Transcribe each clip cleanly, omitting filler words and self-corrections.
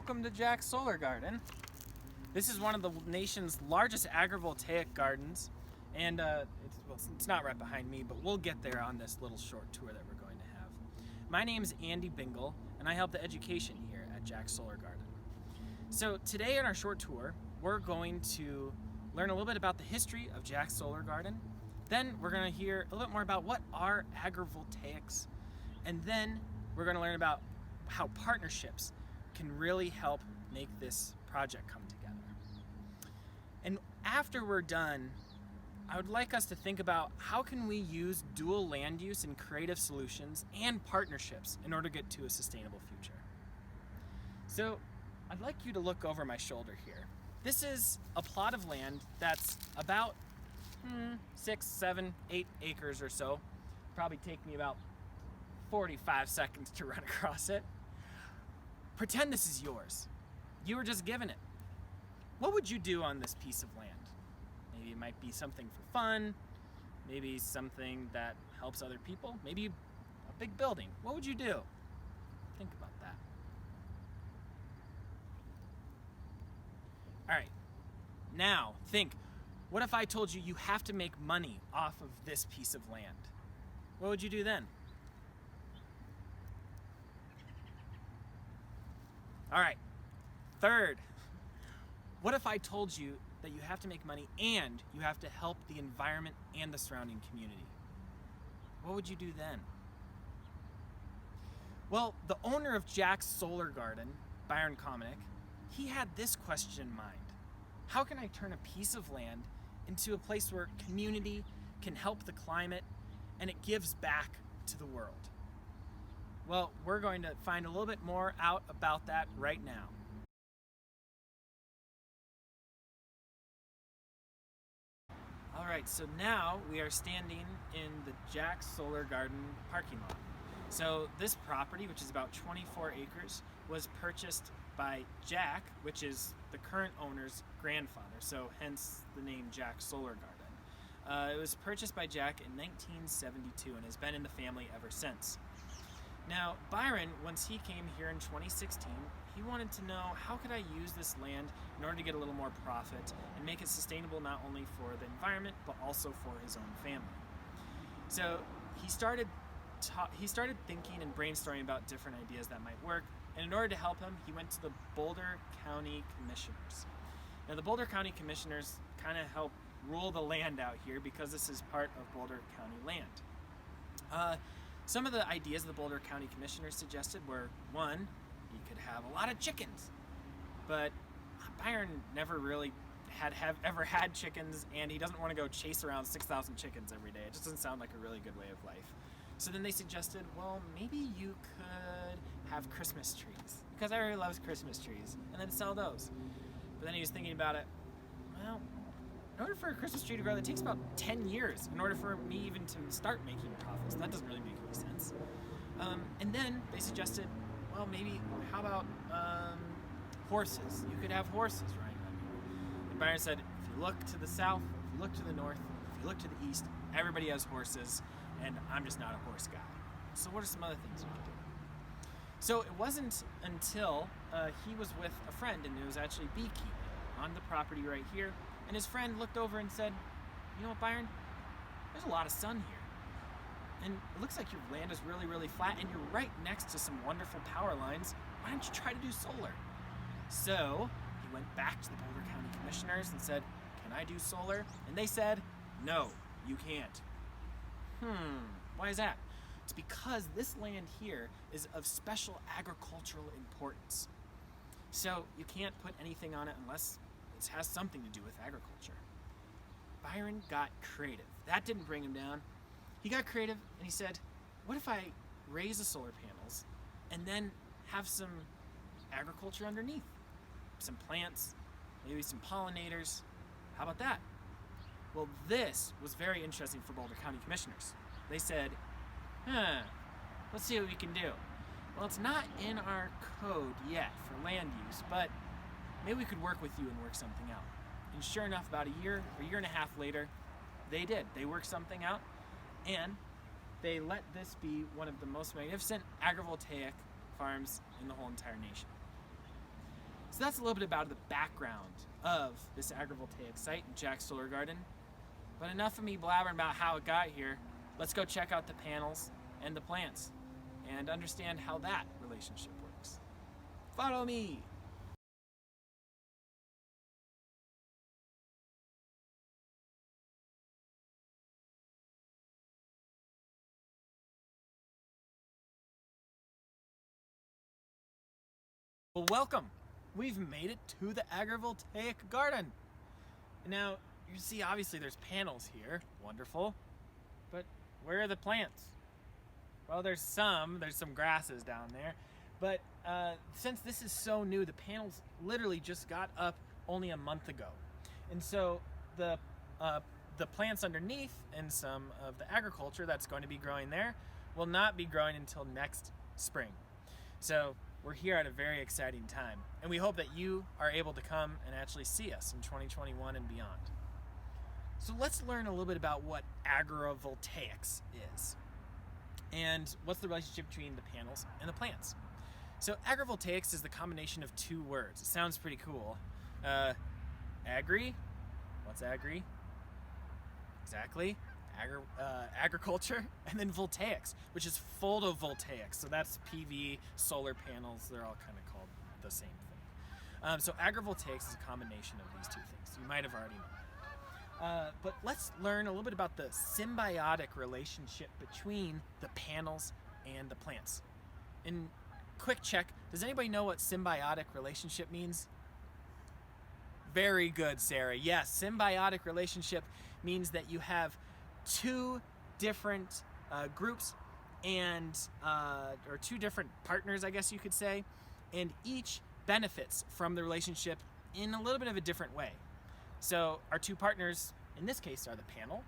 welcome to Jack's Solar Garden. This is one of the nation's largest agrivoltaic gardens, and it's not right behind me, but we'll get there on this little short tour that we're going to have. My name is Andy Bingle, and I help the education here at Jack's Solar Garden. So today in our short tour, we're going to learn a little bit about the history of Jack's Solar Garden. Then we're going to hear a little bit more about what are agrivoltaics, and then we're going to learn about how partnerships can really help make this project come together. And after we're done, I would like us to think about how can we use dual land use and creative solutions and partnerships in order to get to a sustainable future. So I'd like you to look over my shoulder here. This is a plot of land that's about 6, 7, 8 acres or so. Probably take me about 45 seconds to run across it. Pretend this is yours. You were just given it. What would you do on this piece of land? Maybe it might be something for fun, maybe something that helps other people, maybe a big building. What would you do? Think about that. All right, now think, what if I told you you have to make money off of this piece of land? What would you do then? All right, third, what if I told you that you have to make money and you have to help the environment and the surrounding community? What would you do then? Well, the owner of Jack's Solar Garden, Byron Kominick, he had this question in mind. How can I turn a piece of land into a place where community can help the climate and it gives back to the world? Well, we're going to find a little bit more out about that right now. All right, so now we are standing in the Jack's Solar Garden parking lot. So this property, which is about 24 acres, was purchased by Jack, which is the current owner's grandfather, so hence the name Jack's Solar Garden. It was purchased by Jack in 1972 and has been in the family ever since. Now, Byron, once he came here in 2016, he wanted to know how could I use this land in order to get a little more profit and make it sustainable not only for the environment but also for his own family. So he started thinking and brainstorming about different ideas that might work, and in order to help him, he went to the Boulder County Commissioners. Now, the Boulder County Commissioners kind of help rule the land out here because this is part of Boulder County land. Some of the ideas the Boulder County Commissioners suggested were, one, you could have a lot of chickens, but Byron never really ever had chickens, and he doesn't want to go chase around 6,000 chickens every day. It just doesn't sound like a really good way of life. So then they suggested, well, maybe you could have Christmas trees, because everybody loves Christmas trees, and then sell those. But then he was thinking about it, well, in order for a Christmas tree to grow, that takes about 10 years in order for me even to start making profits. That doesn't really make any sense. And then they suggested, well, maybe, how about horses? You could have horses, right? And Byron said, if you look to the south, if you look to the north, if you look to the east, everybody has horses, and I'm just not a horse guy. So what are some other things you could do? So it wasn't until he was with a friend, and it was actually beekeeping on the property right here, and his friend looked over and said, you know what, Byron? There's a lot of sun here. And it looks like your land is really, really flat, and you're right next to some wonderful power lines. Why don't you try to do solar? So he went back to the Boulder County Commissioners and said, can I do solar? And they said, no, you can't. Why is that? It's because this land here is of special agricultural importance. So you can't put anything on it unless it has something to do with agriculture. Byron got creative. That didn't bring him down. He got creative and he said, what if I raise the solar panels and then have some agriculture underneath? Some plants, maybe some pollinators. How about that? Well, this was very interesting for Boulder County Commissioners. They said, let's see what we can do. Well, it's not in our code yet for land use, but maybe we could work with you and work something out. And sure enough, about a year and a half later, they did. They worked something out, and they let this be one of the most magnificent agrivoltaic farms in the whole entire nation. So that's a little bit about the background of this agrivoltaic site in Jack's Solar Garden. But enough of me blabbering about how it got here. Let's go check out the panels and the plants and understand how that relationship works. Follow me. Well, welcome. We've made it to the agrivoltaic garden. Now, you see, obviously there's panels here. Wonderful. But where are the plants? Well, there's some grasses down there. But since this is so new, the panels literally just got up only a month ago. And so the plants underneath and some of the agriculture that's going to be growing there will not be growing until next spring. So we're here at a very exciting time, and we hope that you are able to come and actually see us in 2021 and beyond. So let's learn a little bit about what agrivoltaics is and what's the relationship between the panels and the plants. So agrivoltaics is the combination of two words. It sounds pretty cool. Agri, what's agri? Exactly. Agriculture, and then voltaics, which is photovoltaics. So that's PV, solar panels, they're all kind of called the same thing. So agrivoltaics is a combination of these two things. You might have already known. But let's learn a little bit about the symbiotic relationship between the panels and the plants. And quick check, does anybody know what symbiotic relationship means? Very good, Sarah. Yes, symbiotic relationship means that you have two different groups and or two different partners, I guess you could say, and each benefits from the relationship in a little bit of a different way. So our two partners in this case are the panel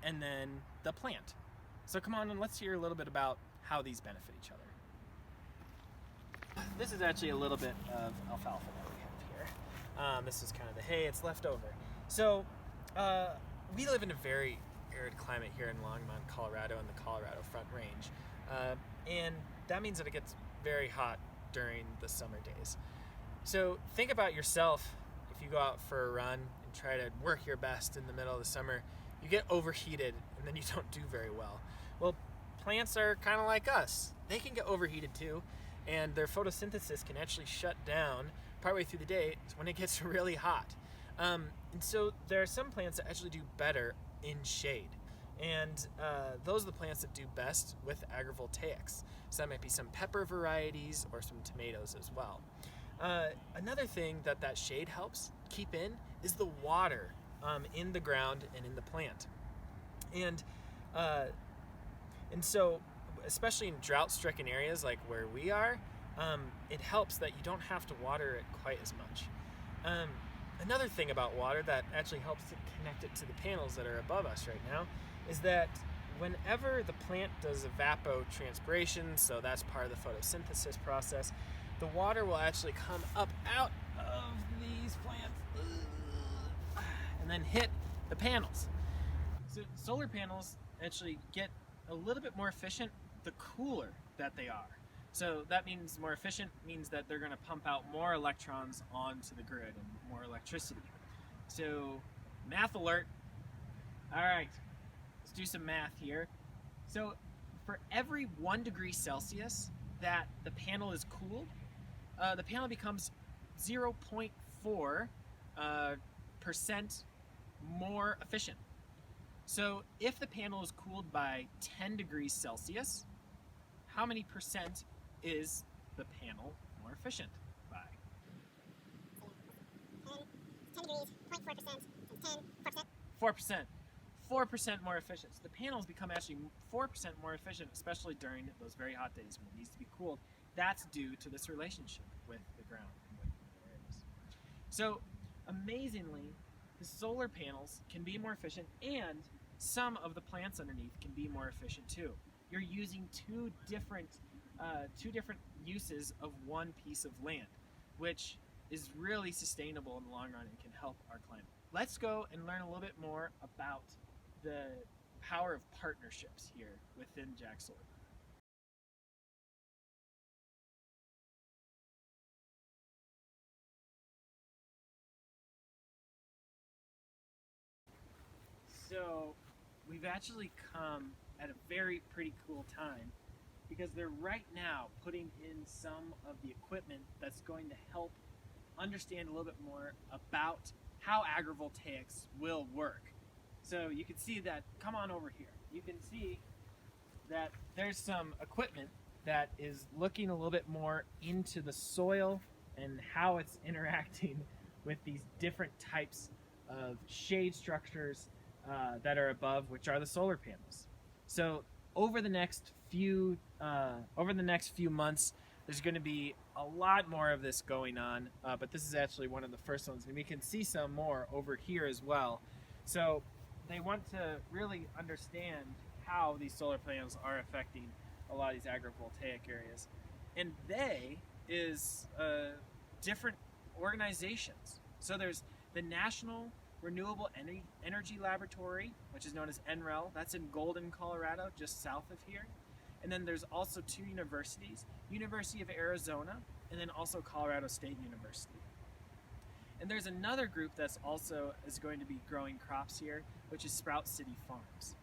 and then the plant. So come on and let's hear a little bit about how these benefit each other. This is actually a little bit of alfalfa that we have here. This is kind of the hay, it's left over. So we live in a very arid climate here in Longmont, Colorado, and the Colorado Front Range. And that means that it gets very hot during the summer days. So think about yourself if you go out for a run and try to work your best in the middle of the summer, you get overheated and then you don't do very well. Well, plants are kind of like us. They can get overheated too, and their photosynthesis can actually shut down partway through the day when it gets really hot. And so there are some plants that actually do better in shade. And those are the plants that do best with agrivoltaics. So that might be some pepper varieties or some tomatoes as well. Another thing that shade helps keep in is the water in the ground and in the plant. And so, especially in drought-stricken areas like where we are, it helps that you don't have to water it quite as much. Another thing about water that actually helps to connect it to the panels that are above us right now is that whenever the plant does evapotranspiration, so that's part of the photosynthesis process, the water will actually come up out of these plants and then hit the panels. So solar panels actually get a little bit more efficient the cooler that they are. So that means more efficient means that they're going to pump out more electrons onto the grid and more electricity. So math alert. All right, let's do some math here. So for every 1 degree Celsius that the panel is cooled, the panel becomes 0.4% more efficient. So if the panel is cooled by 10 degrees Celsius, how many percent is the panel more efficient by? 10 degrees, 0.4%, 10%. 4%. 4% more efficient. So the panels become actually 4% more efficient, especially during those very hot days when it needs to be cooled. That's due to this relationship with the ground and with the areas. So amazingly, the solar panels can be more efficient, and some of the plants underneath can be more efficient too. You're using two different uses of one piece of land, which is really sustainable in the long run and can help our climate. Let's go and learn a little bit more about the power of partnerships here within Jack's Solar. So we've actually come at a pretty cool time because they're right now putting in some of the equipment that's going to help understand a little bit more about how agrivoltaics will work. So you can see that, come on over here. You can see that there's some equipment that is looking a little bit more into the soil and how it's interacting with these different types of shade structures that are above, which are the solar panels. So over the next few months, there's going to be a lot more of this going on, but this is actually one of the first ones, and we can see some more over here as well. So they want to really understand how these solar panels are affecting a lot of these agrivoltaic areas, and they is different organizations. So there's the National Renewable Energy Laboratory, which is known as NREL. That's in Golden, Colorado, just south of here. And then there's also two universities, University of Arizona, and then also Colorado State University. And there's another group that's also is going to be growing crops here, which is Sprout City Farms.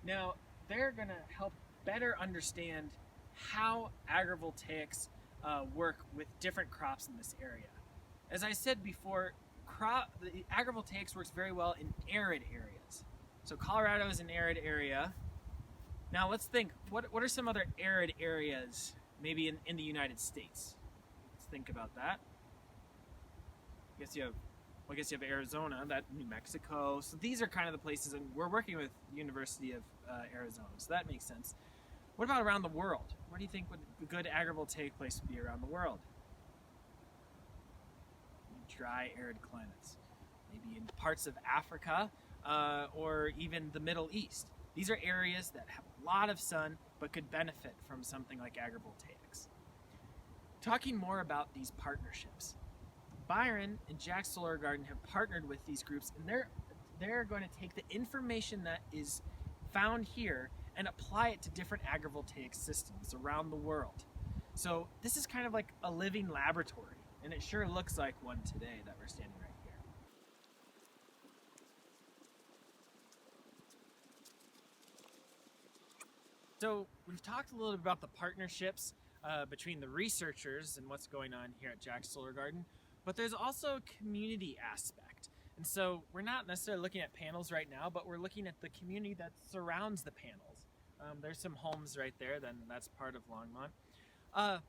Now, they're going to help better understand how agrivoltaics work with different crops in this area. As I said before, the agrivoltaics works very well in arid areas. So Colorado is an arid area. Now let's think, what are some other arid areas maybe in the United States? Let's think about that. I guess you have Arizona, New Mexico. So these are kind of the places, and we're working with University of Arizona, so that makes sense. What about around the world? Where do you think would a good agrivoltaic place would be around the world? Dry, arid climates. Maybe in parts of Africa or even the Middle East. These are areas that have a lot of sun but could benefit from something like agrivoltaics. Talking more about these partnerships. Byron and Jack's Solar Garden have partnered with these groups, and they're going to take the information that is found here and apply it to different agrivoltaic systems around the world. So this is kind of like a living laboratory, and it sure looks like one today that we're standing right here. So we've talked a little bit about the partnerships between the researchers and what's going on here at Jack's Solar Garden, but there's also a community aspect. And so we're not necessarily looking at panels right now, but we're looking at the community that surrounds the panels. There's some homes right there, then that's part of Longmont.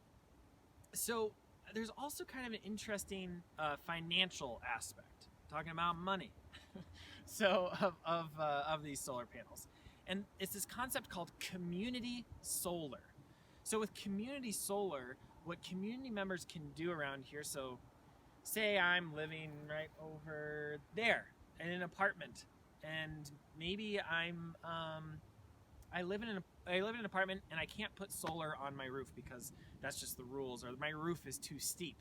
So there's also kind of an interesting financial aspect, talking about money, so of these solar panels. And it's this concept called community solar. So with community solar, what community members can do around here, so say I'm living right over there in an apartment, and maybe I live in an apartment and I can't put solar on my roof because that's just the rules, or my roof is too steep.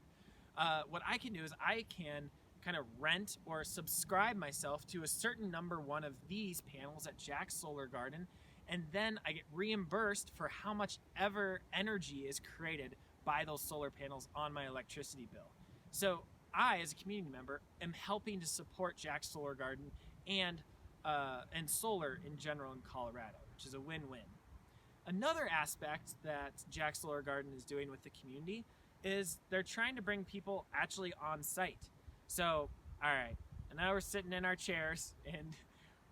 What I can do is I can kind of rent or subscribe myself to a certain one of these panels at Jack's Solar Garden, and then I get reimbursed for how much ever energy is created by those solar panels on my electricity bill. So I, as a community member, am helping to support Jack's Solar Garden and solar in general in Colorado, which is a win-win. Another aspect that Jack's Solar Garden is doing with the community is they're trying to bring people actually on site. So, all right, and now we're sitting in our chairs, and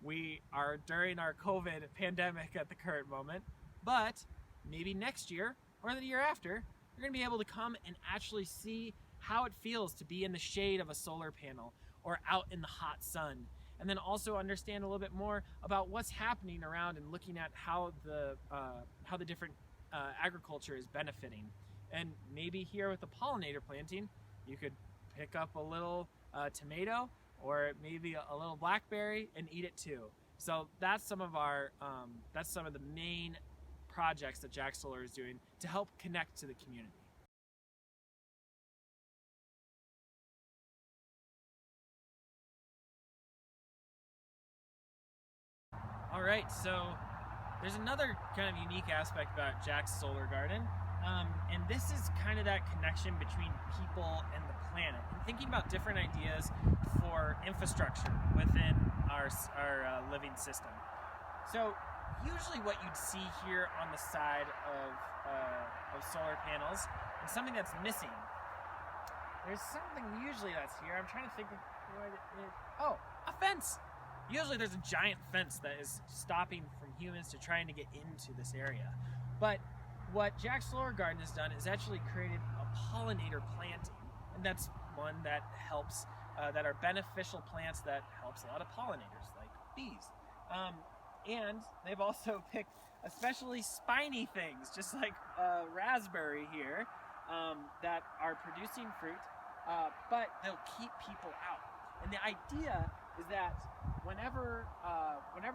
we are during our COVID pandemic at the current moment, but maybe next year or the year after, you're going to be able to come and actually see how it feels to be in the shade of a solar panel or out in the hot sun, and then also understand a little bit more about what's happening around and looking at how the different agriculture is benefiting. And maybe here with the pollinator planting, you could pick up a little tomato or maybe a little blackberry and eat it too. So that's some of the main projects that Jack's Solar is doing to help connect to the community. All right, so there's another kind of unique aspect about Jack's Solar Garden, And this is kind of that connection between people and the planet, and thinking about different ideas for infrastructure within our living system. So usually what you'd see here on the side of solar panels is something that's missing. There's something usually that's here. I'm trying to think of what it is. Oh, a fence. Usually there's a giant fence that is stopping from humans to trying to get into this area. But what Jack's Solar Garden has done is actually created a pollinator planting, and that's one that helps, that are beneficial plants that helps a lot of pollinators, like bees. And they've also picked especially spiny things, just like raspberry here, that are producing fruit, but they'll keep people out. And the idea is that whenever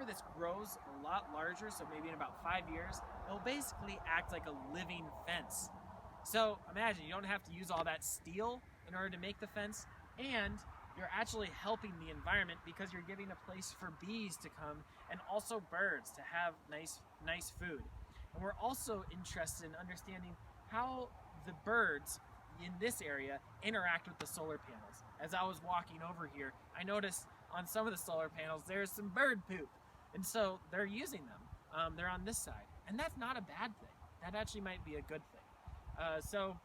this grows a lot larger, so maybe in about 5 years, it'll basically act like a living fence. So imagine, you don't have to use all that steel in order to make the fence, and you're actually helping the environment because you're giving a place for bees to come and also birds to have nice food. And we're also interested in understanding how the birds in this area interact with the solar panels. As I was walking over here, I noticed on some of the solar panels there's some bird poop, and so they're using them. They're on this side, and that's not a bad thing. That actually might be a good thing. So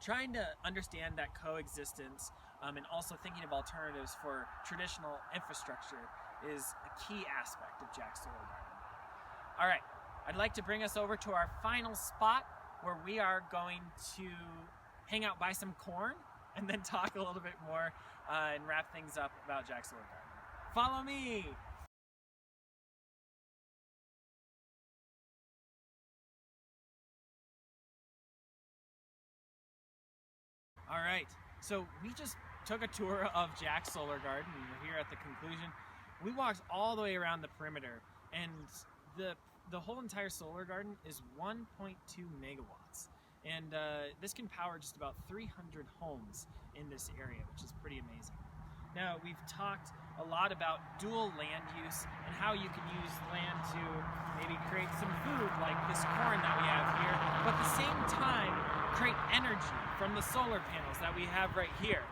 trying to understand that coexistence, and also thinking of alternatives for traditional infrastructure is a key aspect of Jack's Solar Garden. All right, I'd like to bring us over to our final spot where we are going to hang out, buy some corn, and then talk a little bit more and wrap things up about Jack's Solar Garden. Follow me! All right, so we just took a tour of Jack's Solar Garden, and we're here at the conclusion. We walked all the way around the perimeter, and the whole entire solar garden is 1.2 megawatts. And this can power just about 300 homes in this area, which is pretty amazing. Now, we've talked a lot about dual land use and how you can use land to maybe create some food like this corn that we have here, but at the same time create energy from the solar panels that we have right here.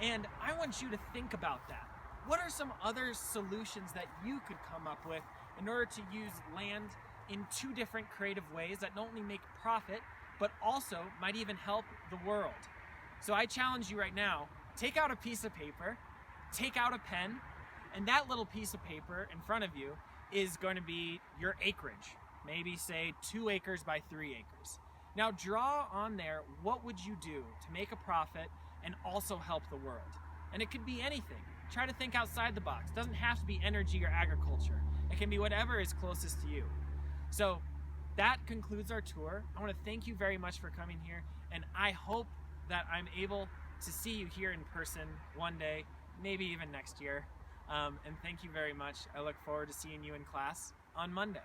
And I want you to think about that. What are some other solutions that you could come up with in order to use land in two different creative ways that not only make profit, but also might even help the world? So I challenge you right now, take out a piece of paper, take out a pen, and that little piece of paper in front of you is going to be your acreage. Maybe say 2 acres by 3 acres. Now draw on there, what would you do to make a profit and also help the world? And it could be anything. Try to think outside the box. It doesn't have to be energy or agriculture. It can be whatever is closest to you. So that concludes our tour. I want to thank you very much for coming here, and I hope that I'm able to see you here in person one day, maybe even next year. And thank you very much. I look forward to seeing you in class on Monday.